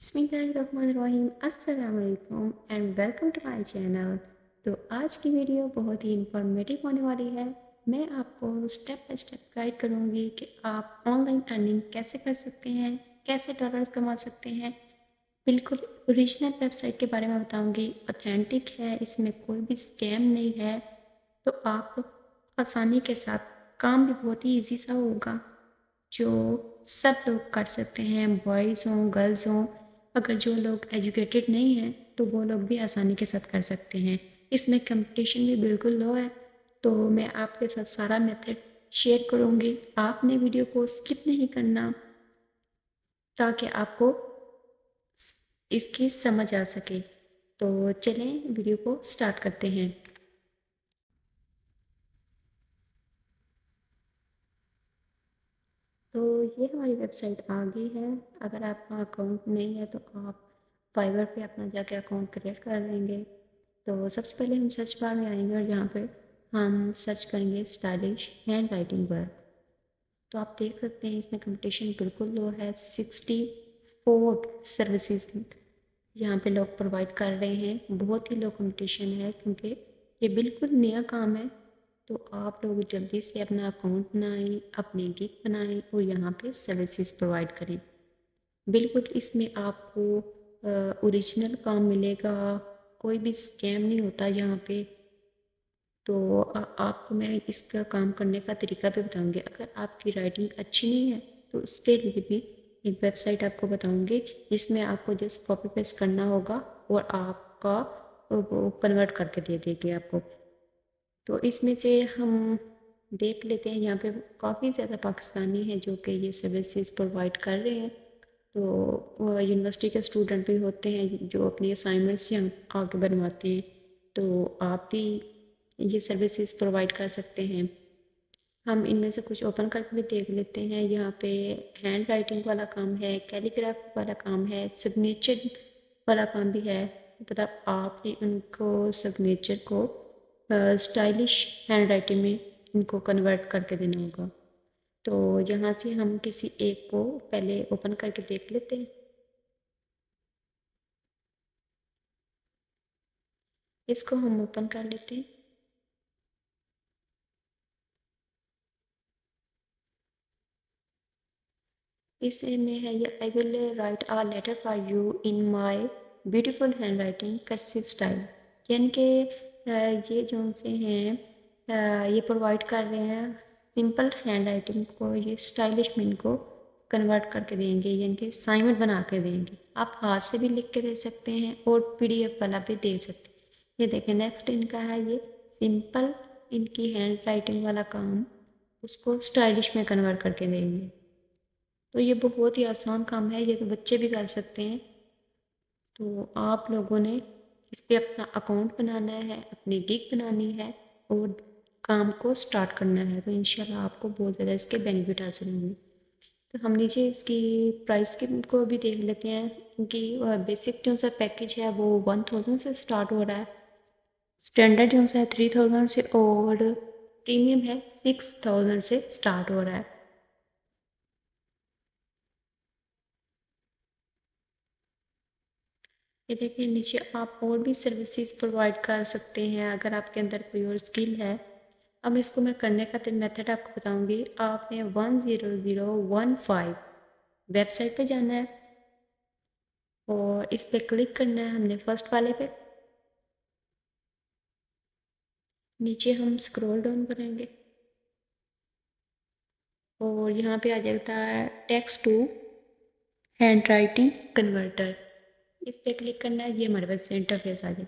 बिस्मिल्लाहिर्रहमानिर्रहीम अस्सलाम वालेकुम and welcome to my channel. तो आज की वीडियो बहुत ही इंफॉर्मेटिव होने वाली है। मैं आपको स्टेप बाय स्टेप गाइड करूँगी कि आप ऑनलाइन अर्निंग कैसे कर सकते हैं, कैसे डॉलर्स कमा सकते हैं। बिल्कुल ओरिजिनल वेबसाइट के बारे में बताऊँगी, ऑथेंटिक है, इसमें कोई भी स्कैम नहीं है। तो आप आसानी के साथ काम भी बहुत ही ईजी सा होगा, जो सब लोग कर सकते हैं, बॉयज़ हों गर्ल्स हों। अगर जो लोग एजुकेटेड नहीं हैं तो वो लोग भी आसानी के साथ कर सकते हैं। इसमें कंपटीशन भी बिल्कुल लो है। तो मैं आपके साथ सारा मेथड शेयर करूँगी, आपने वीडियो को स्किप नहीं करना ताकि आपको इसकी समझ आ सके। तो चलें वीडियो को स्टार्ट करते हैं। तो ये हमारी वेबसाइट आ गई है। अगर आपका अकाउंट नहीं है तो आप फाइवर पे अपना जाके अकाउंट क्रिएट कर देंगे। तो सबसे पहले हम सर्च बार में आएंगे और यहाँ पे हम सर्च करेंगे स्टाइलिश हैंड राइटिंग वर्क। तो आप देख सकते हैं इसमें कंपटीशन बिल्कुल लो है। 64 सर्विसेज यहाँ पे लोग प्रोवाइड कर रहे हैं। बहुत ही लो कंपटीशन है क्योंकि ये बिल्कुल नया काम है। तो आप लोग जल्दी से अपना अकाउंट बनाएं, अपनी गिग बनाएं और यहाँ पे सर्विसेज प्रोवाइड करें। बिल्कुल इसमें आपको ओरिजिनल काम मिलेगा, कोई भी स्कैम नहीं होता यहाँ पे। तो आपको मैं इसका काम करने का तरीका भी बताऊंगी। अगर आपकी राइटिंग अच्छी नहीं है तो उसके लिए भी एक वेबसाइट आपको बताऊंगी जिसमें आपको जस्ट कॉपी पेस्ट करना होगा और आपका वो कन्वर्ट करके दे देगी आपको। तो इसमें से हम देख लेते हैं, यहाँ पे काफ़ी ज़्यादा पाकिस्तानी हैं जो कि ये सर्विसेज प्रोवाइड कर रहे हैं। तो यूनिवर्सिटी के स्टूडेंट भी होते हैं जो अपनी असाइनमेंट्स यहाँ आके बनवाते हैं। तो आप भी ये सर्विसेज प्रोवाइड कर सकते हैं। हम इनमें से कुछ ओपन करके भी देख लेते हैं। यहाँ पे हैंड राइटिंग वाला काम है, कैलीग्राफ वाला काम है, सिग्नेचर वाला काम भी है। मतलब आपने उनको सिग्नेचर को स्टाइलिश हैंड राइटिंग में इनको कन्वर्ट करके देना होगा। तो यहाँ से हम किसी एक को पहले ओपन करके देख लेते हैं। इसको हम ओपन कर लेते हैं। इसमें है ये, I will write a letter for you in my beautiful hand writing cursive style. यानी कि ये जो से हैं ये प्रोवाइड कर रहे हैं सिंपल हैंड राइटिंग को, ये स्टाइलिश में इनको कन्वर्ट करके देंगे, यानी कि असाइनमेंट बना के देंगे। आप हाथ से भी लिख के दे सकते हैं और पीडीएफ वाला भी दे सकते हैं। ये देखें नेक्स्ट इनका है ये सिंपल, इनकी हैंड राइटिंग वाला काम उसको स्टाइलिश में कन्वर्ट करके देंगे। तो ये बहुत ही आसान काम है, ये तो बच्चे भी कर सकते हैं। तो आप लोगों ने इस पर अपना अकाउंट बनाना है, अपनी गिग बनानी है और काम को स्टार्ट करना है। तो इंशाल्लाह आपको बहुत ज़्यादा इसके बेनिफिट हासिल होंगे। तो हम नीचे इसकी प्राइस के को भी देख लेते हैं, क्योंकि बेसिक जो सा पैकेज है वो 1000 से स्टार्ट हो रहा है, स्टैंडर्ड जो सा है 3000 से और प्रीमियम है 6000 से स्टार्ट हो रहा है। ये देखिए नीचे आप और भी सर्विसेज प्रोवाइड कर सकते हैं अगर आपके अंदर कोई और स्किल है। अब इसको मैं करने का मेथड आपको बताऊंगी। आपने 10015 वेबसाइट पे जाना है और इस पे क्लिक करना है हमने फर्स्ट वाले पे। नीचे हम स्क्रॉल डाउन करेंगे और यहाँ पे आ जाता है text to hand writing converter. इस पर क्लिक करना है, ये हमारे पास इंटरफेस आ जाए।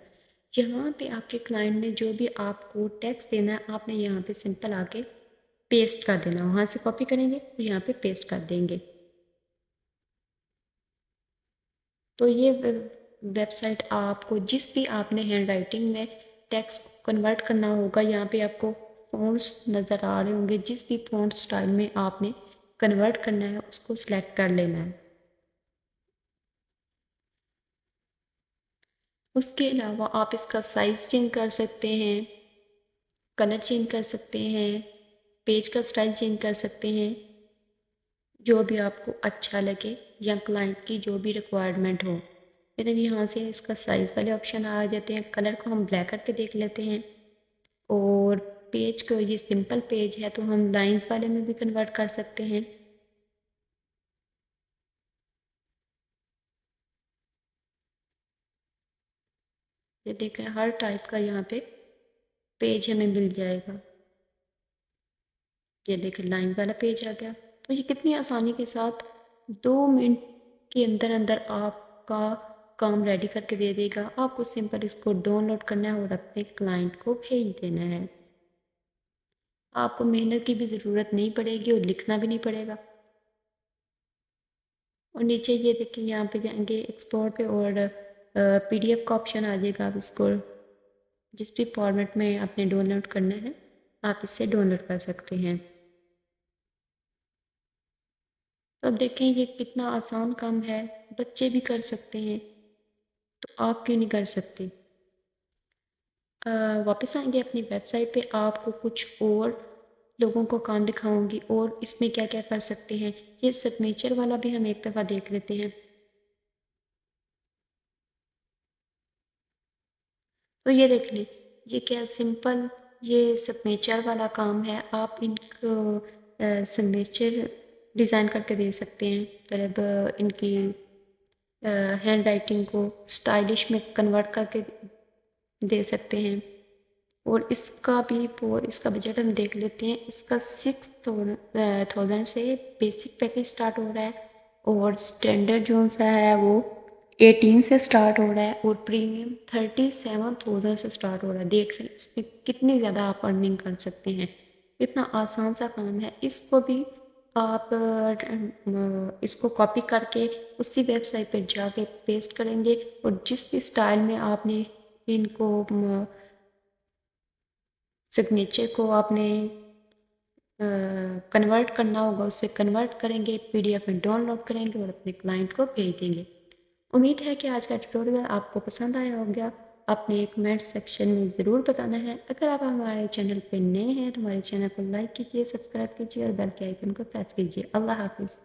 यहाँ पे आपके क्लाइंट ने जो भी आपको टेक्स्ट देना है आपने यहाँ पे सिंपल आके पेस्ट कर देना। वहाँ से कॉपी करेंगे तो यहाँ पे पेस्ट कर देंगे। तो ये वेबसाइट आपको जिस भी आपने हैंड राइटिंग में टेक्स्ट कन्वर्ट करना होगा, यहाँ पे आपको फ़ॉन्ट्स नज़र आ रहे होंगे। जिस भी फ़ॉन्ट स्टाइल में आपने कन्वर्ट करना है उसको सिलेक्ट कर लेना है। उसके अलावा आप इसका साइज़ चेंज कर सकते हैं, कलर चेंज कर सकते हैं, पेज का स्टाइल चेंज कर सकते हैं। जो भी आपको अच्छा लगे یا کلائنٹ کی جو بھی ریکوائرمنٹ ہو. پھر یہاں سے اس کا سائز والے آپشن آ جاتے ہیں. کلر کو ہم بلیک کر کے دیکھ لیتے ہیں. اور پیج کو یہ سمپل پیج ہے تو ہم لائنز والے میں بھی کنورٹ کر سکتے ہیں. یہ دیکھیں ہر ٹائپ کا یہاں پہ پیج ہمیں مل جائے گا. یہ دیکھیں لائن والا پیج آ گیا. تو یہ کتنی آسانی کے ساتھ 2 منٹ کے اندر اندر آپ کا کام ریڈی کر کے دے دے گا. آپ کو سمپل اس کو ڈاؤن لوڈ کرنا ہے اور اپنے کلائنٹ کو بھیج دینا ہے. آپ کو محنت کی بھی ضرورت نہیں پڑے گی اور لکھنا بھی نہیں پڑے گا. اور نیچے یہ دیکھیں یہاں پہ جائیں گے ایکسپورٹ پہ اور پی ڈی ایف کا آپشن آ جائے گا. آپ اس کو جس بھی فارمیٹ میں آپ نے ڈاؤن لوڈ کرنا ہے آپ اس سے ڈاؤن لوڈ کر سکتے ہیں. اب دیکھیں یہ کتنا آسان کام ہے. بچے بھی کر سکتے ہیں تو آپ کیوں نہیں کر سکتے. واپس آئیں گے اپنی ویب سائٹ پہ. آپ کو کچھ اور لوگوں کو کام دکھاؤں گی اور اس میں کیا کیا کر سکتے ہیں. یہ سگنیچر والا بھی ہم ایک دفعہ دیکھ لیتے ہیں. تو یہ دیکھ لیں یہ کیا سمپل یہ سگنیچر والا کام ہے. آپ ان کو سگنیچر ڈیزائن کر کے دے سکتے ہیں. مطلب ان کی ہینڈ رائٹنگ کو اسٹائلش میں کنورٹ کر کے دے سکتے ہیں. اور اس کا بجٹ ہم دیکھ لیتے ہیں. اس کا 6000 سے بیسک پیکج سٹارٹ ہو رہا ہے اور سٹینڈرڈ جو سا ہے وہ 18 سے سٹارٹ ہو رہا ہے اور پریمیم 37,000 سے سٹارٹ ہو رہا ہے. دیکھ رہے ہیں اس میں کتنی زیادہ آپ ارننگ کر سکتے ہیں. اتنا آسان سا کام ہے. اس کو بھی آپ اس کو کاپی کر کے اسی ویب سائٹ پہ جا کے پیسٹ کریں گے اور جس بھی سٹائل میں آپ نے ان کو سگنیچر کو آپ نے کنورٹ کرنا ہوگا اس سے کنورٹ کریں گے. پی ڈی ایف میں ڈاؤن لوڈ کریں گے اور اپنے کلائنٹ کو بھیج دیں گے. امید ہے کہ آج کا ٹیوٹوریل آپ کو پسند آیا ہوگا. اپنے کمنٹ سیکشن میں ضرور بتانا ہے. اگر آپ ہمارے چینل پہ نئے ہیں تو ہمارے چینل کو لائک کیجیے, سبسکرائب کیجیے اور بیل کے آئیکن کو پریس کیجیے. اللہ حافظ.